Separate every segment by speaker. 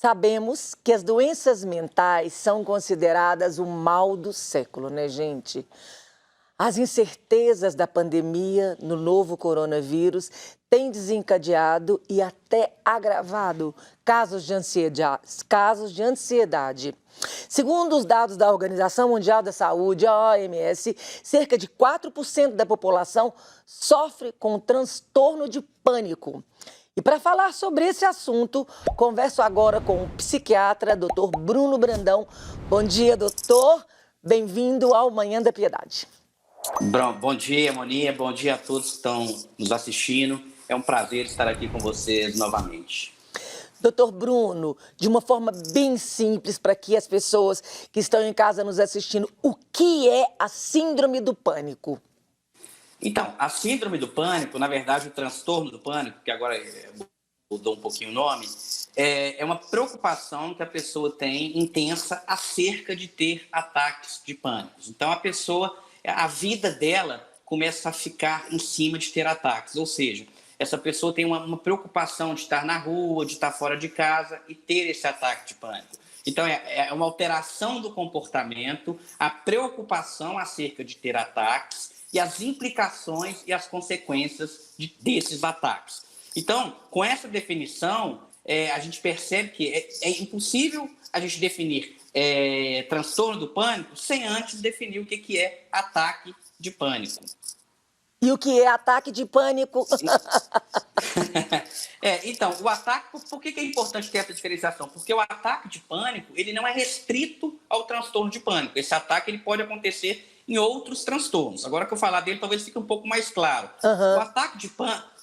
Speaker 1: Sabemos que as doenças mentais são consideradas o mal do século, né, gente? As incertezas da pandemia no novo coronavírus têm desencadeado e até agravado casos de ansiedade. Segundo os dados da Organização Mundial da Saúde, a OMS, cerca de 4% da população sofre com transtorno de pânico. E para falar sobre esse assunto, converso agora com o psiquiatra, Dr. Bruno Brandão. Bom dia, doutor. Bem-vindo ao Manhã da Piedade.
Speaker 2: Bom dia, Moninha. Bom dia a todos que estão nos assistindo. É um prazer estar aqui com vocês novamente.
Speaker 1: Doutor Bruno, de uma forma bem simples para que as pessoas que estão em casa nos assistindo, o que é a síndrome do pânico?
Speaker 2: Então, a síndrome do pânico, na verdade, o transtorno do pânico, que agora mudou um pouquinho o nome, é uma preocupação que a pessoa tem intensa acerca de ter ataques de pânico. Então, a vida dela começa a ficar em cima de ter ataques, ou seja, essa pessoa tem uma preocupação de estar na rua, de estar fora de casa e ter esse ataque de pânico. Então, é uma alteração do comportamento, a preocupação acerca de ter ataques e as implicações e as consequências desses ataques. Então, com essa definição, a gente percebe que é impossível a gente definir transtorno do pânico sem antes definir o que é ataque de pânico.
Speaker 1: E o que é ataque de pânico?
Speaker 2: Então, o ataque, por que é importante ter essa diferenciação? Porque o ataque de pânico, ele não é restrito ao transtorno de pânico. Esse ataque ele pode acontecer em outros transtornos. Agora que eu falar dele, talvez fique um pouco mais claro.
Speaker 1: Uhum.
Speaker 2: O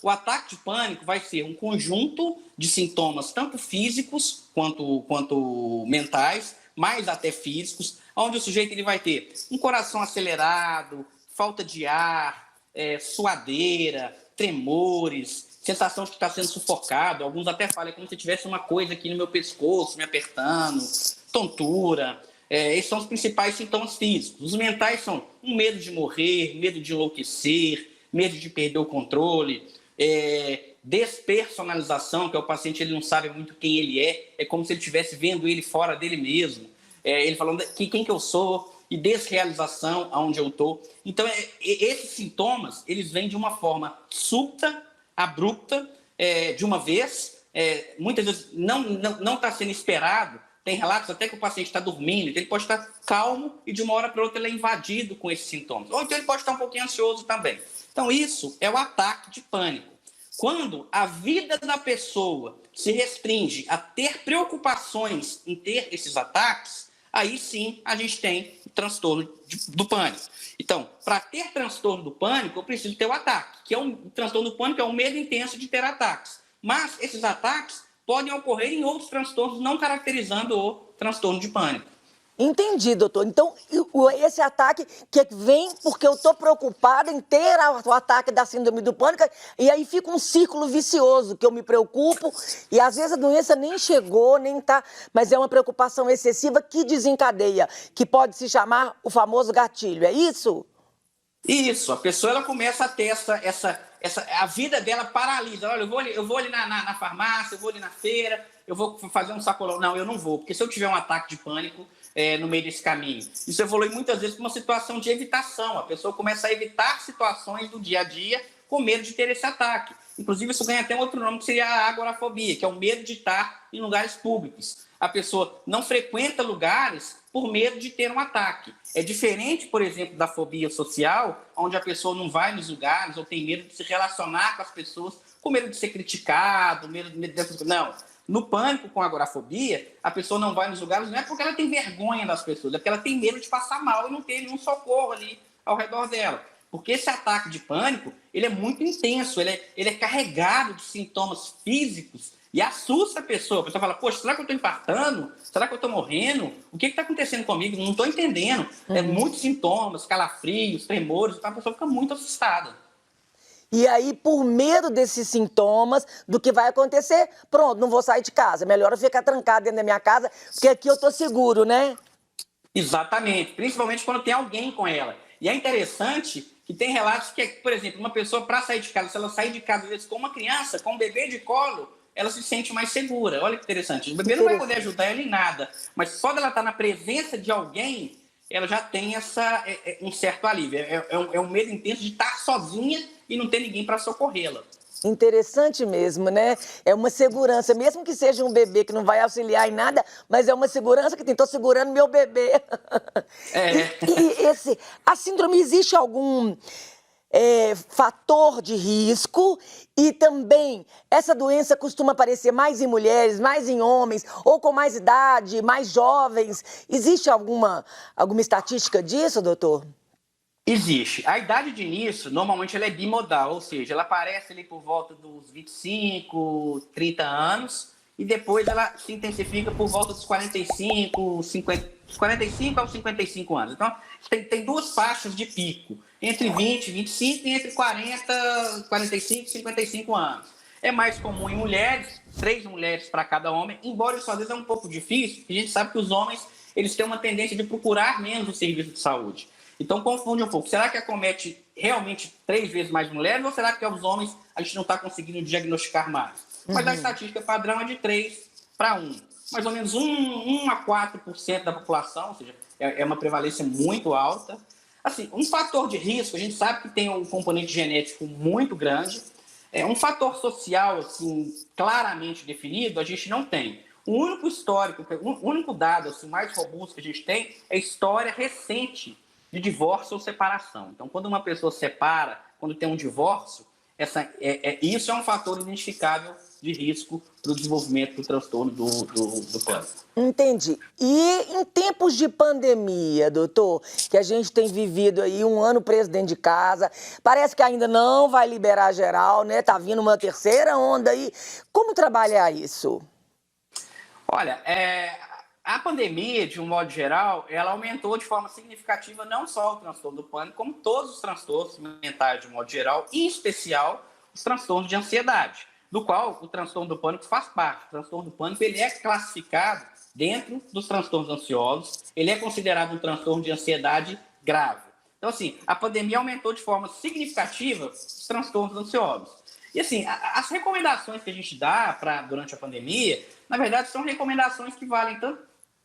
Speaker 2: ataque de pânico vai ser um conjunto de sintomas, tanto físicos quanto mentais, mais até físicos, onde o sujeito ele vai ter um coração acelerado, falta de ar, suadeira, tremores, sensação de que está sendo sufocado. Alguns até falam como se tivesse uma coisa aqui no meu pescoço me apertando, tontura. Esses são os principais sintomas físicos. Os mentais são um medo de morrer, medo de enlouquecer, medo de perder o controle, despersonalização, que é o paciente ele não sabe muito quem ele é como se ele estivesse vendo ele fora dele mesmo, ele falando quem que eu sou, e desrealização aonde eu estou. Então, esses sintomas, eles vêm de uma forma súbita, abrupta, de uma vez, muitas vezes não está sendo esperado. Tem relatos até que o paciente está dormindo, então ele pode estar calmo e de uma hora para outra ele é invadido com esses sintomas. Ou então ele pode estar um pouquinho ansioso também. Então isso é o ataque de pânico. Quando a vida da pessoa se restringe a ter preocupações em ter esses ataques, aí sim a gente tem o transtorno do pânico. Então, para ter transtorno do pânico, eu preciso ter o ataque, que é o transtorno do pânico é um medo intenso de ter ataques. Mas esses ataques podem ocorrer em outros transtornos, não caracterizando o transtorno de pânico.
Speaker 1: Entendi, doutor. Então, esse ataque que vem porque eu estou preocupada em ter o ataque da síndrome do pânico, e aí fica um círculo vicioso, que eu me preocupo, e às vezes a doença nem chegou, nem está, mas é uma preocupação excessiva que desencadeia, que pode se chamar o famoso gatilho, é isso?
Speaker 2: Isso, a pessoa ela começa a ter a vida dela paralisa. Olha, eu vou ali na farmácia, eu vou ali na feira, eu vou fazer um sacolão. Não, eu não vou, porque se eu tiver um ataque de pânico no meio desse caminho, isso evolui muitas vezes para uma situação de evitação. A pessoa começa a evitar situações do dia a dia com medo de ter esse ataque. Inclusive, isso ganha até um outro nome, que seria a agorafobia, que é o medo de estar em lugares públicos. A pessoa não frequenta lugares por medo de ter um ataque. É diferente, por exemplo, da fobia social, onde a pessoa não vai nos lugares ou tem medo de se relacionar com as pessoas, com medo de ser criticado, medo dessas coisas. Não. No pânico com a agorafobia, a pessoa não vai nos lugares, não é porque ela tem vergonha das pessoas, é porque ela tem medo de passar mal e não ter nenhum socorro ali ao redor dela. Porque esse ataque de pânico, ele é muito intenso, ele é carregado de sintomas físicos e assusta a pessoa. A pessoa fala, poxa, será que eu estou infartando? Será que eu estou morrendo? O que está acontecendo comigo? Não estou entendendo. Muitos sintomas, calafrios, tremores, então a pessoa fica muito assustada.
Speaker 1: E aí, por medo desses sintomas, do que vai acontecer, pronto, não vou sair de casa. Melhor eu ficar trancado dentro da minha casa, porque aqui eu estou seguro, né?
Speaker 2: Exatamente, principalmente quando tem alguém com ela. E é interessante que tem relatos que, por exemplo, uma pessoa para sair de casa, se ela sair de casa às vezes com uma criança, com um bebê de colo, ela se sente mais segura. Olha que interessante. O bebê não vai poder ajudar ela em nada, mas só dela estar na presença de alguém, ela já tem um certo alívio. É um medo intenso de estar sozinha e não ter ninguém para socorrê-la.
Speaker 1: Interessante mesmo, né? É uma segurança, mesmo que seja um bebê que não vai auxiliar em nada, mas é uma segurança que tem, tô segurando meu bebê. A síndrome, existe algum fator de risco? E também, essa doença costuma aparecer mais em mulheres, mais em homens, ou com mais idade, mais jovens. Existe alguma estatística disso, doutor?
Speaker 2: Existe. A idade de início, normalmente, ela é bimodal, ou seja, ela aparece ali por volta dos 25, 30 anos, e depois ela se intensifica por volta dos 45, 50, 45 aos 55 anos. Então, tem duas faixas de pico, entre 20 e 25 e entre 40, 45 e 55 anos. É mais comum em mulheres, 3 mulheres para cada homem, embora isso às vezes é um pouco difícil, porque a gente sabe que os homens eles têm uma tendência de procurar menos o serviço de saúde. Então, confunde um pouco. Será que acomete realmente 3 vezes mais mulheres ou será que aos homens a gente não está conseguindo diagnosticar mais? Mas a estatística padrão é de 3 para 1. Mais ou menos 1 a 4% da população, ou seja, é uma prevalência muito alta. Assim, um fator de risco, a gente sabe que tem um componente genético muito grande. Um fator social, assim, claramente definido, a gente não tem. O único histórico, o único dado assim, mais robusto que a gente tem é a história recente de divórcio ou separação. Então, quando uma pessoa separa, quando tem um divórcio, isso é um fator identificável de risco para o desenvolvimento do transtorno do pânico.
Speaker 1: Entendi. E em tempos de pandemia, doutor, que a gente tem vivido aí um ano preso dentro de casa, parece que ainda não vai liberar geral, né? Tá vindo uma terceira onda aí. Como trabalhar isso?
Speaker 2: Olha, a pandemia, de um modo geral, ela aumentou de forma significativa não só o transtorno do pânico, como todos os transtornos mentais de um modo geral, e em especial os transtornos de ansiedade, do qual o transtorno do pânico faz parte. O transtorno do pânico ele é classificado dentro dos transtornos ansiosos, ele é considerado um transtorno de ansiedade grave. Então, assim, a pandemia aumentou de forma significativa os transtornos ansiosos. E, assim, as recomendações que a gente dá durante a pandemia, na verdade, são recomendações que valem tanto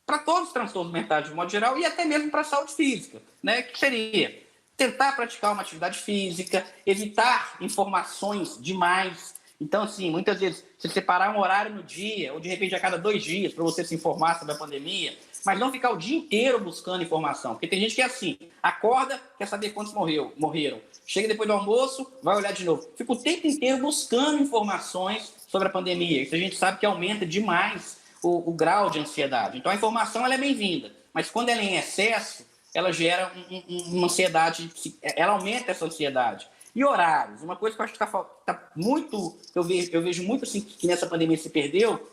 Speaker 2: para todos os transtornos mentais de modo geral e até mesmo para a saúde física, né? Que seria tentar praticar uma atividade física, evitar informações demais. Então, assim, muitas vezes, você separar um horário no dia, ou de repente a cada 2 dias, para você se informar sobre a pandemia, mas não ficar o dia inteiro buscando informação. Porque tem gente que é assim, acorda, quer saber quantos morreram. Chega depois do almoço, vai olhar de novo. Fica o tempo inteiro buscando informações sobre a pandemia. Isso a gente sabe que aumenta demais o grau de ansiedade. Então, a informação ela é bem-vinda, mas quando ela é em excesso, ela gera uma ansiedade, ela aumenta essa ansiedade. E horários, uma coisa que eu acho que tá muito, eu vejo muito assim, que nessa pandemia se perdeu,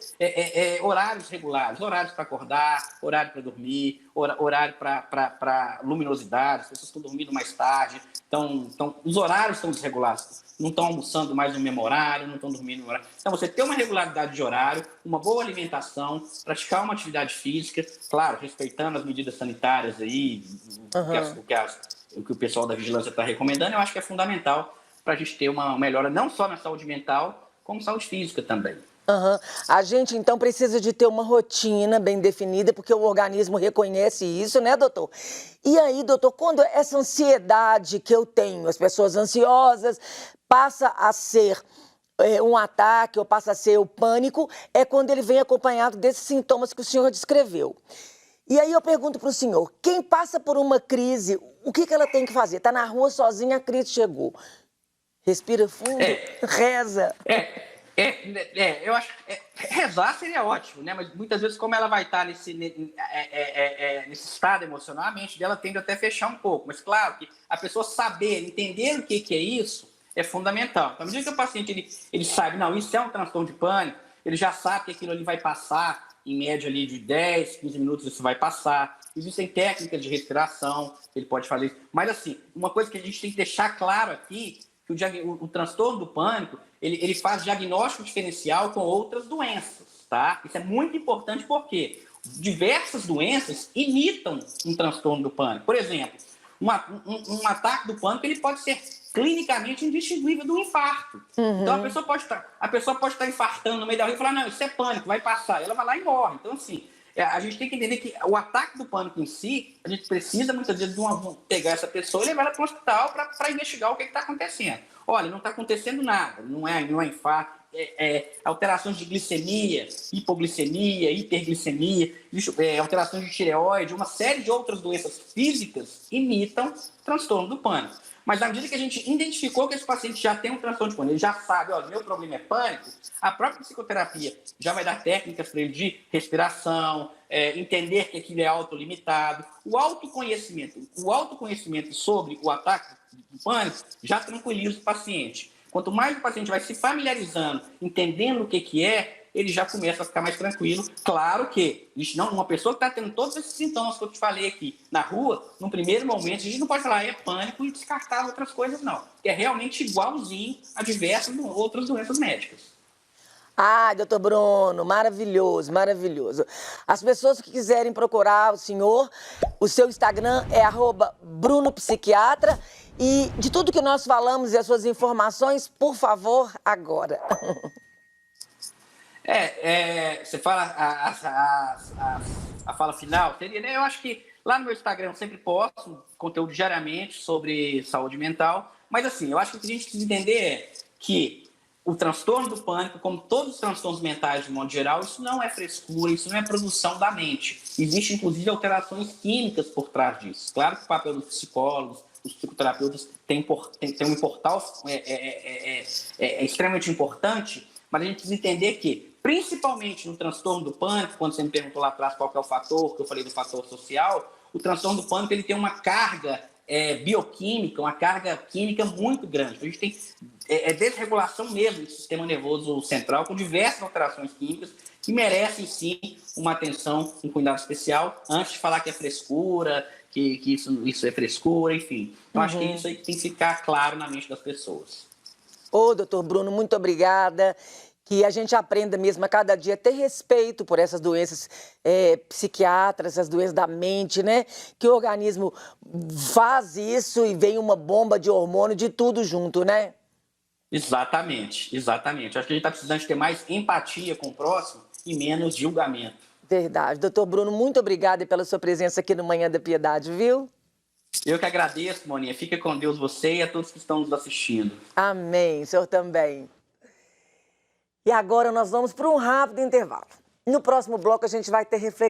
Speaker 2: horários regulares, horários para acordar, horário para dormir, horário para luminosidade, as pessoas estão dormindo mais tarde, então os horários estão desregulados, não estão almoçando mais no mesmo horário, não estão dormindo no horário. Então, você ter uma regularidade de horário, uma boa alimentação, praticar uma atividade física, claro, respeitando as medidas sanitárias aí, o que o pessoal da vigilância está recomendando, eu acho que é fundamental para a gente ter uma melhora não só na saúde mental, como saúde física também.
Speaker 1: A gente, então, precisa de ter uma rotina bem definida, porque o organismo reconhece isso, né, doutor? E aí, doutor, quando essa ansiedade que eu tenho, as pessoas ansiosas, passa a ser um ataque ou passa a ser o pânico, é quando ele vem acompanhado desses sintomas que o senhor descreveu. E aí eu pergunto para o senhor, quem passa por uma crise, o que ela tem que fazer? Está na rua sozinha, a crise chegou. Respira fundo, reza.
Speaker 2: Eu acho que rezar seria ótimo, né? Mas muitas vezes, como ela vai estar nesse estado emocional, a mente dela tende até a fechar um pouco. Mas claro que a pessoa saber, entender o que é isso, é fundamental. Então, à medida que o paciente ele sabe, não, isso é um transtorno de pânico, ele já sabe que aquilo ali vai passar, em média ali de 10, 15 minutos isso vai passar. Existem técnicas de respiração, ele pode fazer isso. Mas assim, uma coisa que a gente tem que deixar claro aqui, que o transtorno do pânico, ele faz diagnóstico diferencial com outras doenças, tá? Isso é muito importante porque diversas doenças imitam um transtorno do pânico. Por exemplo, um ataque do pânico ele pode ser clinicamente indistinguível do infarto. Então a pessoa pode estar infartando no meio da rua e falar, não, isso é pânico, vai passar. Ela vai lá e morre. Então, assim, a gente tem que entender que o ataque do pânico em si, a gente precisa muitas vezes pegar essa pessoa e levar ela para o hospital para investigar o que está acontecendo. Olha, não está acontecendo nada, não é infarto, alterações de glicemia, hipoglicemia, hiperglicemia, alterações de tireoide, uma série de outras doenças físicas imitam transtorno do pânico. Mas à medida que a gente identificou que esse paciente já tem um transtorno de pânico, ele já sabe, olha, meu problema é pânico, a própria psicoterapia já vai dar técnicas para ele de respiração, entender que aquilo é autolimitado. O autoconhecimento sobre o ataque do pânico já tranquiliza o paciente. Quanto mais o paciente vai se familiarizando, entendendo o que é, ele já começa a ficar mais tranquilo. Claro que uma pessoa que está tendo todos esses sintomas que eu te falei aqui na rua, no primeiro momento, a gente não pode falar é pânico e descartar outras coisas, não. É realmente igualzinho a diversas outras doenças médicas.
Speaker 1: Ah, doutor Bruno, maravilhoso, maravilhoso. As pessoas que quiserem procurar o senhor, o seu Instagram é @brunopsiquiatra. E de tudo que nós falamos e as suas informações, por favor, agora.
Speaker 2: Você fala a fala final, seria, né? Eu acho que lá no meu Instagram eu sempre posto conteúdo diariamente sobre saúde mental, mas assim, eu acho que o que a gente precisa entender é que o transtorno do pânico, como todos os transtornos mentais de modo geral, isso não é frescura, isso não é produção da mente. Existem, inclusive, alterações químicas por trás disso. Claro que o papel dos psicólogos, os psicoterapeutas tem um portal extremamente importante, mas a gente precisa entender que, principalmente no transtorno do pânico, quando você me perguntou lá atrás qual que é o fator, que eu falei do fator social, o transtorno do pânico ele tem uma carga bioquímica, uma carga química muito grande. A gente tem desregulação mesmo do sistema nervoso central, com diversas alterações químicas que merecem, sim, uma atenção, um cuidado especial, antes de falar que é frescura, que isso é frescura, enfim. Então, acho que isso aí tem que ficar claro na mente das pessoas.
Speaker 1: Ô, doutor Bruno, muito obrigada. Que a gente aprenda mesmo a cada dia a ter respeito por essas doenças psiquiátricas, essas doenças da mente, né? Que o organismo faz isso e vem uma bomba de hormônio de tudo junto, né?
Speaker 2: Exatamente, exatamente. Acho que a gente está precisando de ter mais empatia com o próximo e menos julgamento.
Speaker 1: Verdade. Doutor Bruno, muito obrigada pela sua presença aqui no Manhã da Piedade, viu?
Speaker 2: Eu que agradeço, Moninha. Fica com Deus você e a todos que estão nos assistindo.
Speaker 1: Amém. O senhor também. E agora nós vamos para um rápido intervalo. No próximo bloco a gente vai ter reflexão.